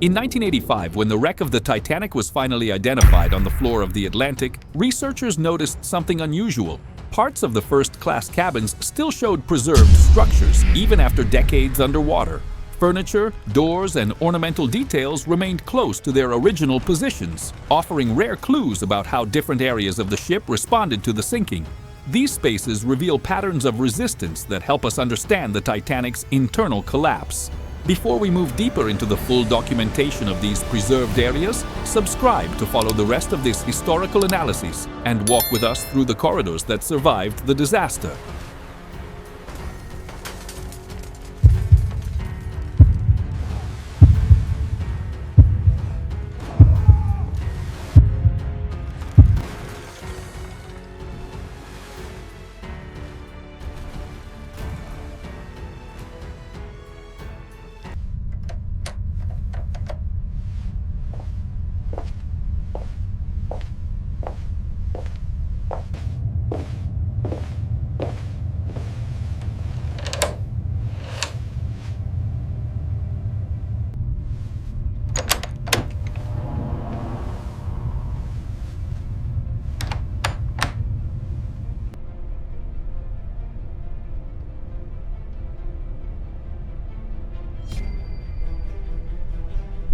In 1985, when the wreck of the Titanic was finally identified on the floor of the Atlantic, researchers noticed something unusual. Parts of the first-class cabins still showed preserved structures, even after decades underwater. Furniture, doors, and ornamental details remained close to their original positions, offering rare clues about how different areas of the ship responded to the sinking. These spaces reveal patterns of resistance that help us understand the Titanic's internal collapse. Before we move deeper into the full documentation of these preserved areas, subscribe to follow the rest of this historical analysis and walk with us through the corridors that survived the disaster.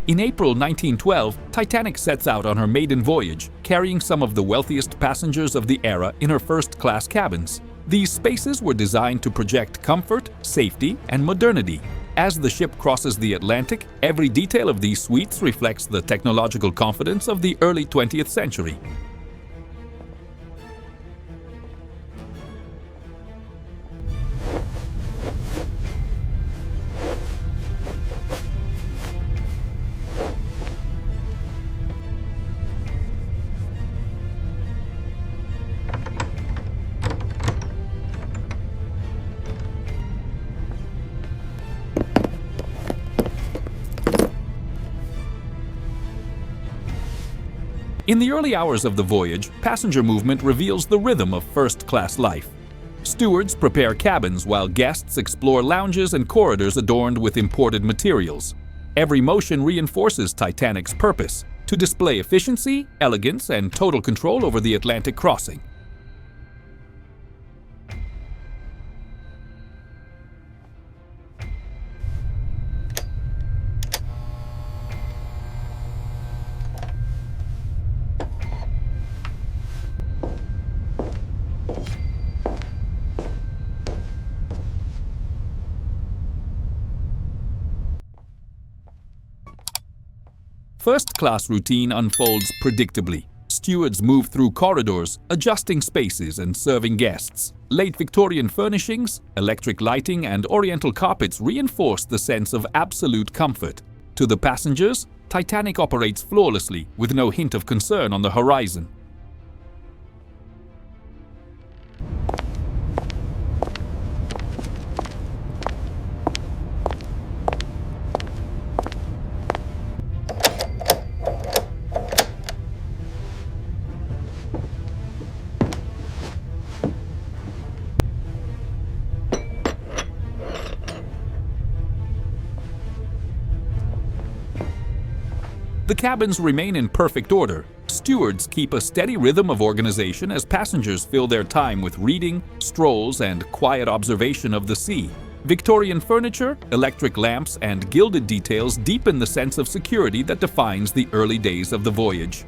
In April 1912, Titanic sets out on her maiden voyage, carrying some of the wealthiest passengers of the era in her first-class cabins. These spaces were designed to project comfort, safety, and modernity. As the ship crosses the Atlantic, every detail of these suites reflects the technological confidence of the early 20th century. In the early hours of the voyage, passenger movement reveals the rhythm of first-class life. Stewards prepare cabins while guests explore lounges and corridors adorned with imported materials. Every motion reinforces Titanic's purpose: to display efficiency, elegance, and total control over the Atlantic crossing. First-class routine unfolds predictably. Stewards move through corridors, adjusting spaces and serving guests. Late Victorian furnishings, electric lighting, and oriental carpets reinforce the sense of absolute comfort. To the passengers, Titanic operates flawlessly, with no hint of concern on the horizon. The cabins remain in perfect order. Stewards keep a steady rhythm of organization as passengers fill their time with reading, strolls, and quiet observation of the sea. Victorian furniture, electric lamps, and gilded details deepen the sense of security that defines the early days of the voyage.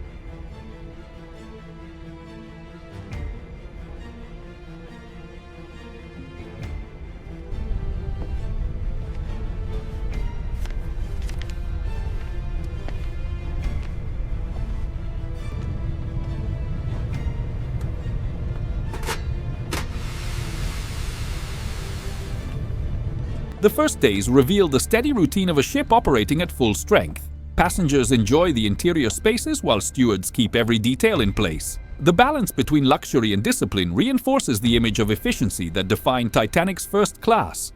The first days reveal the steady routine of a ship operating at full strength. Passengers enjoy the interior spaces while stewards keep every detail in place. The balance between luxury and discipline reinforces the image of efficiency that defined Titanic's first class.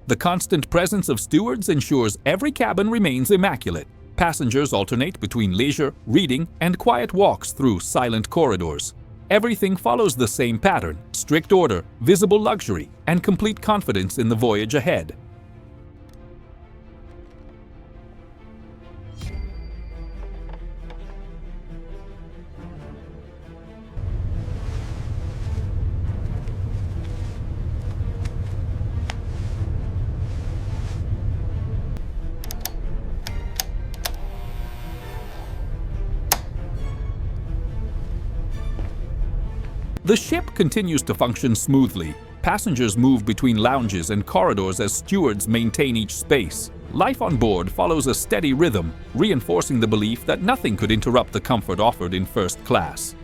The constant presence of stewards ensures every cabin remains immaculate. Passengers alternate between leisure, reading, and quiet walks through silent corridors. Everything follows the same pattern: strict order, visible luxury, and complete confidence in the voyage ahead. The ship continues to function smoothly. Passengers move between lounges and corridors as stewards maintain each space. Life on board follows a steady rhythm, reinforcing the belief that nothing could interrupt the comfort offered in first class.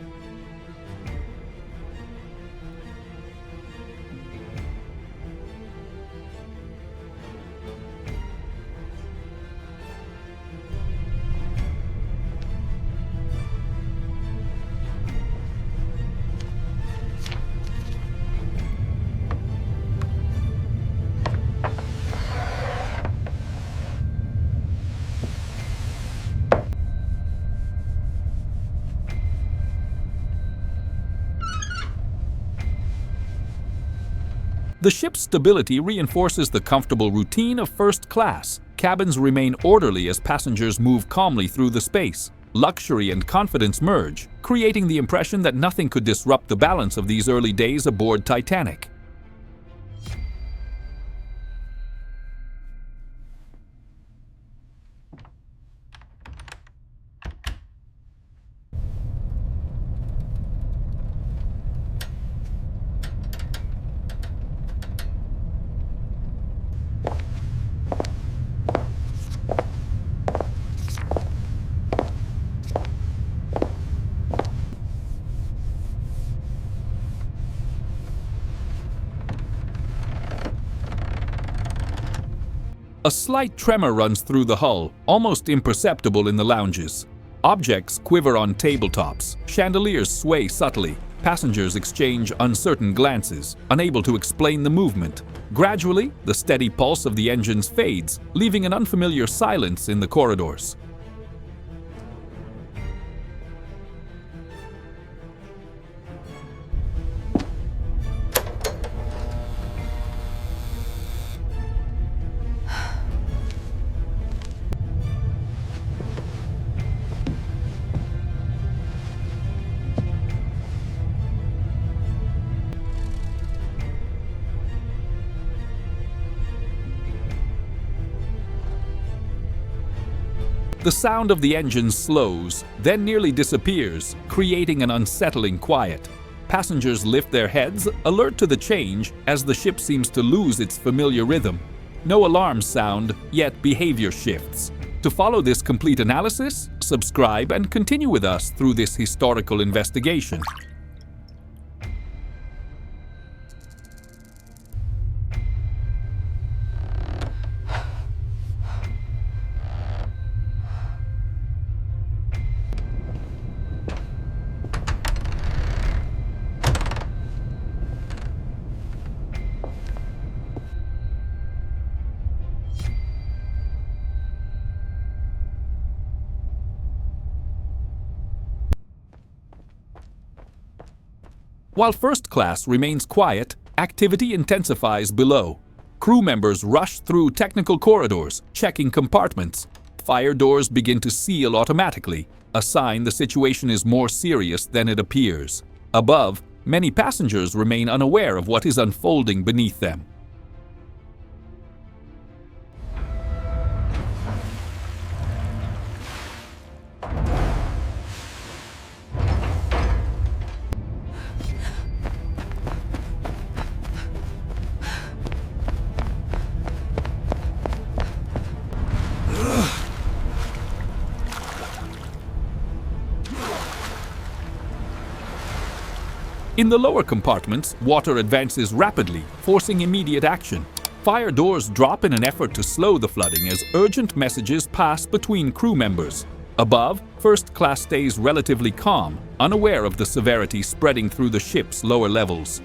The ship's stability reinforces the comfortable routine of first class. Cabins remain orderly as passengers move calmly through the space. Luxury and confidence merge, creating the impression that nothing could disrupt the balance of these early days aboard Titanic. A slight tremor runs through the hull, almost imperceptible in the lounges. Objects quiver on tabletops, chandeliers sway subtly, passengers exchange uncertain glances, unable to explain the movement. Gradually, the steady pulse of the engines fades, leaving an unfamiliar silence in the corridors. The sound of the engine slows, then nearly disappears, creating an unsettling quiet. Passengers lift their heads, alert to the change, as the ship seems to lose its familiar rhythm. No alarms sound, yet behavior shifts. To follow this complete analysis, subscribe and continue with us through this historical investigation. While first class remains quiet, activity intensifies below. Crew members rush through technical corridors, checking compartments. Fire doors begin to seal automatically, a sign the situation is more serious than it appears. Above, many passengers remain unaware of what is unfolding beneath them. In the lower compartments, water advances rapidly, forcing immediate action. Fire doors drop in an effort to slow the flooding as urgent messages pass between crew members. Above, first class stays relatively calm, unaware of the severity spreading through the ship's lower levels.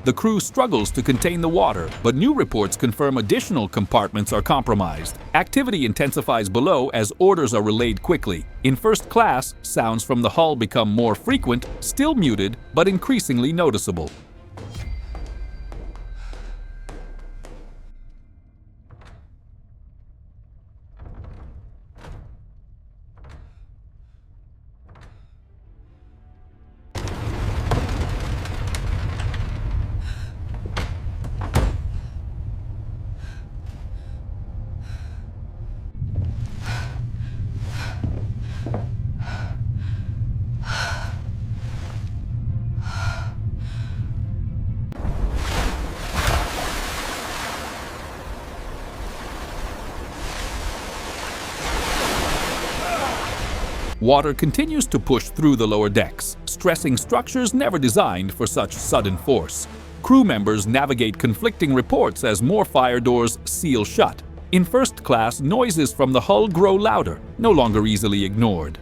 The crew struggles to contain the water, but new reports confirm additional compartments are compromised. Activity intensifies below as orders are relayed quickly. In first class, sounds from the hull become more frequent, still muted, but increasingly noticeable. Water continues to push through the lower decks, stressing structures never designed for such sudden force. Crew members navigate conflicting reports as more fire doors seal shut. In first class, noises from the hull grow louder, no longer easily ignored.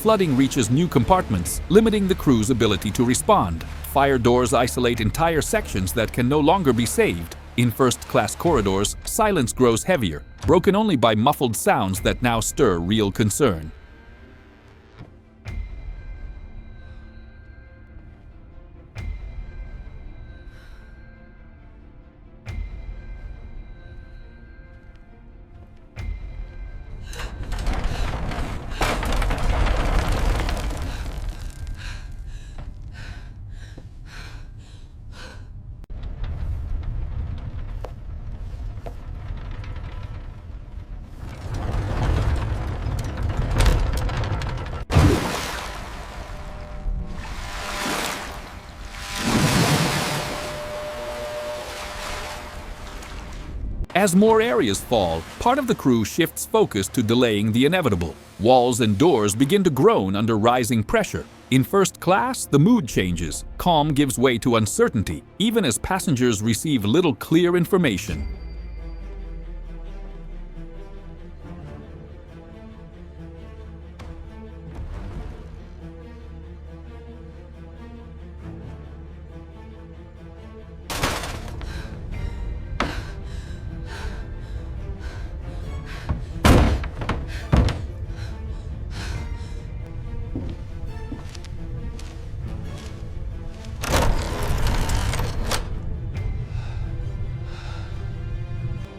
Flooding reaches new compartments, limiting the crew's ability to respond. Fire doors isolate entire sections that can no longer be saved. In first-class corridors, silence grows heavier, broken only by muffled sounds that now stir real concern. As more areas fall, part of the crew shifts focus to delaying the inevitable. Walls and doors begin to groan under rising pressure. In first class, the mood changes. Calm gives way to uncertainty, even as passengers receive little clear information.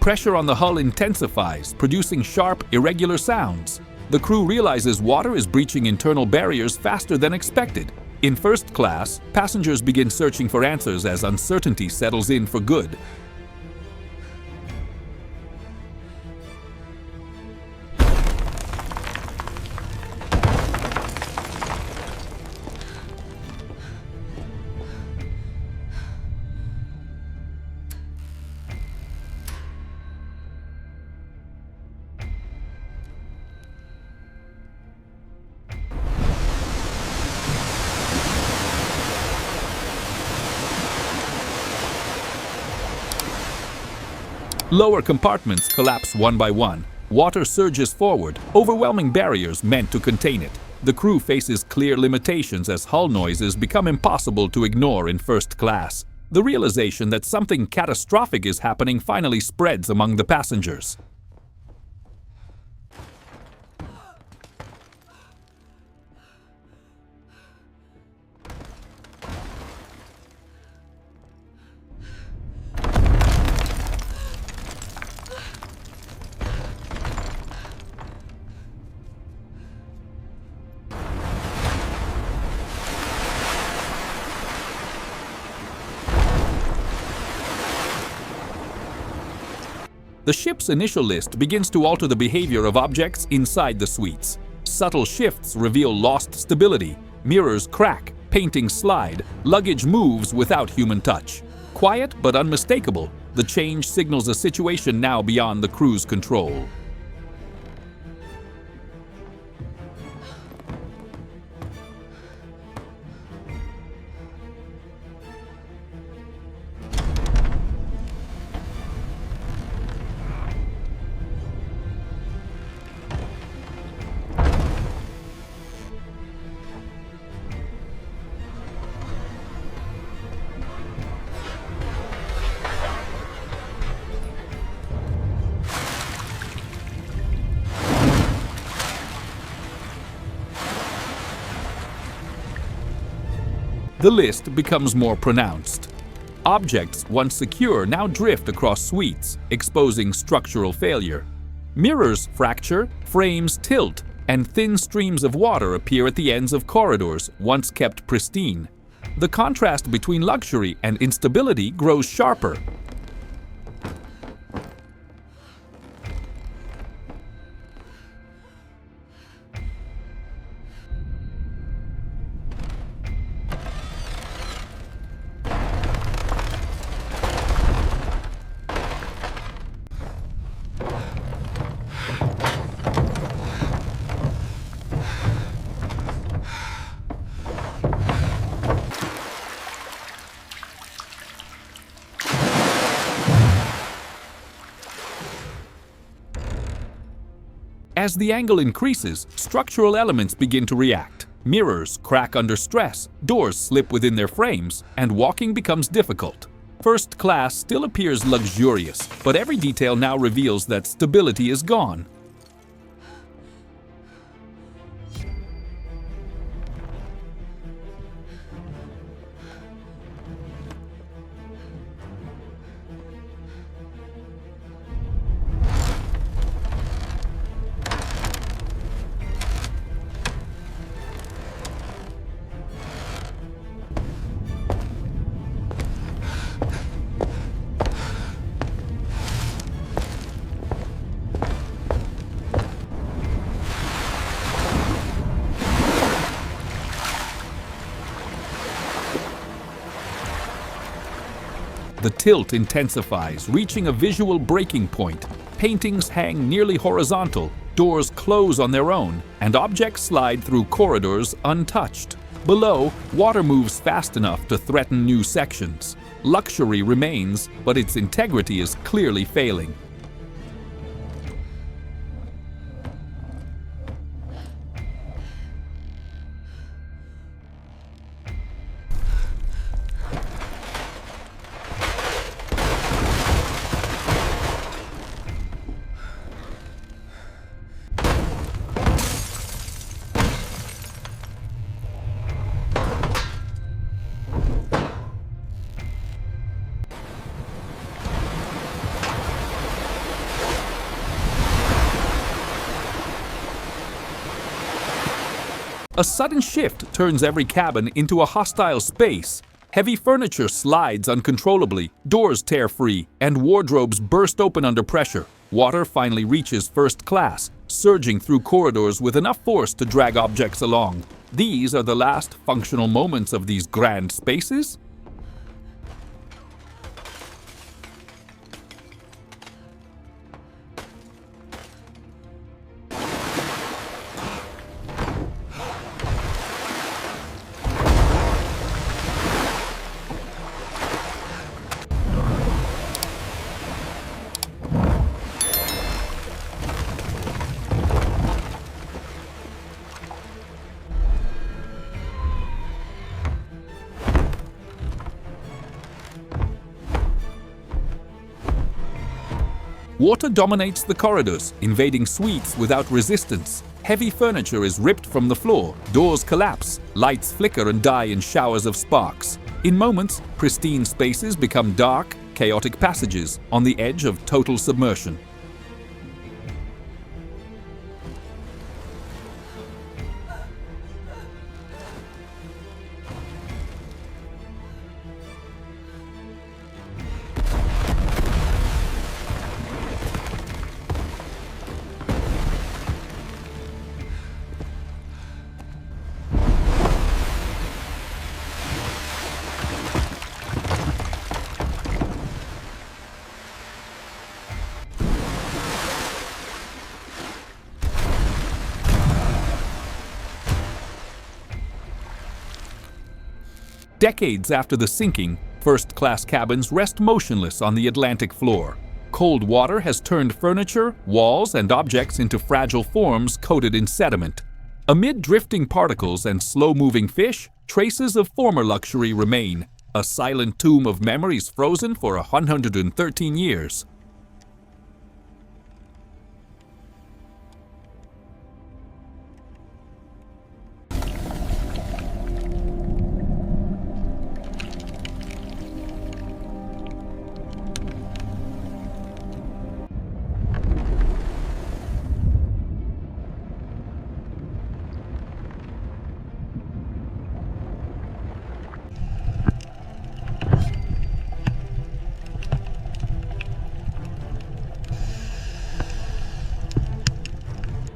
Pressure on the hull intensifies, producing sharp, irregular sounds. The crew realizes water is breaching internal barriers faster than expected. In first class, passengers begin searching for answers as uncertainty settles in for good. Lower compartments collapse one by one. Water surges forward, overwhelming barriers meant to contain it. The crew faces clear limitations as hull noises become impossible to ignore in first class. The realization that something catastrophic is happening finally spreads among the passengers. The ship's initial list begins to alter the behavior of objects inside the suites. Subtle shifts reveal lost stability. Mirrors crack, paintings slide, luggage moves without human touch. Quiet but unmistakable, the change signals a situation now beyond the crew's control. The list becomes more pronounced. Objects once secure now drift across suites, exposing structural failure. Mirrors fracture, frames tilt, and thin streams of water appear at the ends of corridors once kept pristine. The contrast between luxury and instability grows sharper. As the angle increases, structural elements begin to react. Mirrors crack under stress, doors slip within their frames, and walking becomes difficult. First class still appears luxurious, but every detail now reveals that stability is gone. The tilt intensifies, reaching a visual breaking point. Paintings hang nearly horizontal, doors close on their own, and objects slide through corridors untouched. Below, water moves fast enough to threaten new sections. Luxury remains, but its integrity is clearly failing. A sudden shift turns every cabin into a hostile space. Heavy furniture slides uncontrollably, doors tear free, and wardrobes burst open under pressure. Water finally reaches first class, surging through corridors with enough force to drag objects along. These are the last functional moments of these grand spaces. Water dominates the corridors, invading suites without resistance. Heavy furniture is ripped from the floor, doors collapse, lights flicker and die in showers of sparks. In moments, pristine spaces become dark, chaotic passages on the edge of total submersion. Decades after the sinking, first-class cabins rest motionless on the Atlantic floor. Cold water has turned furniture, walls, and objects into fragile forms coated in sediment. Amid drifting particles and slow-moving fish, traces of former luxury remain, a silent tomb of memories frozen for 113 years.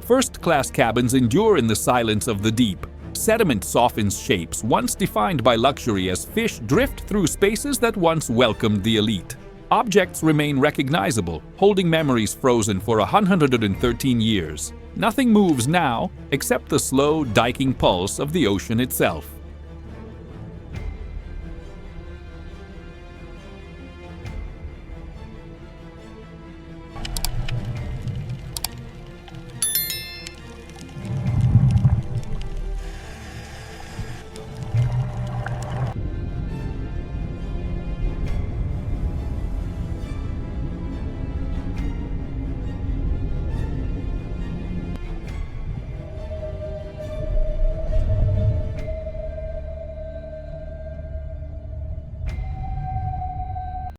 First-class cabins endure in the silence of the deep. Sediment softens shapes once defined by luxury as fish drift through spaces that once welcomed the elite. Objects remain recognizable, holding memories frozen for 113 years. Nothing moves now except the slow, diking pulse of the ocean itself.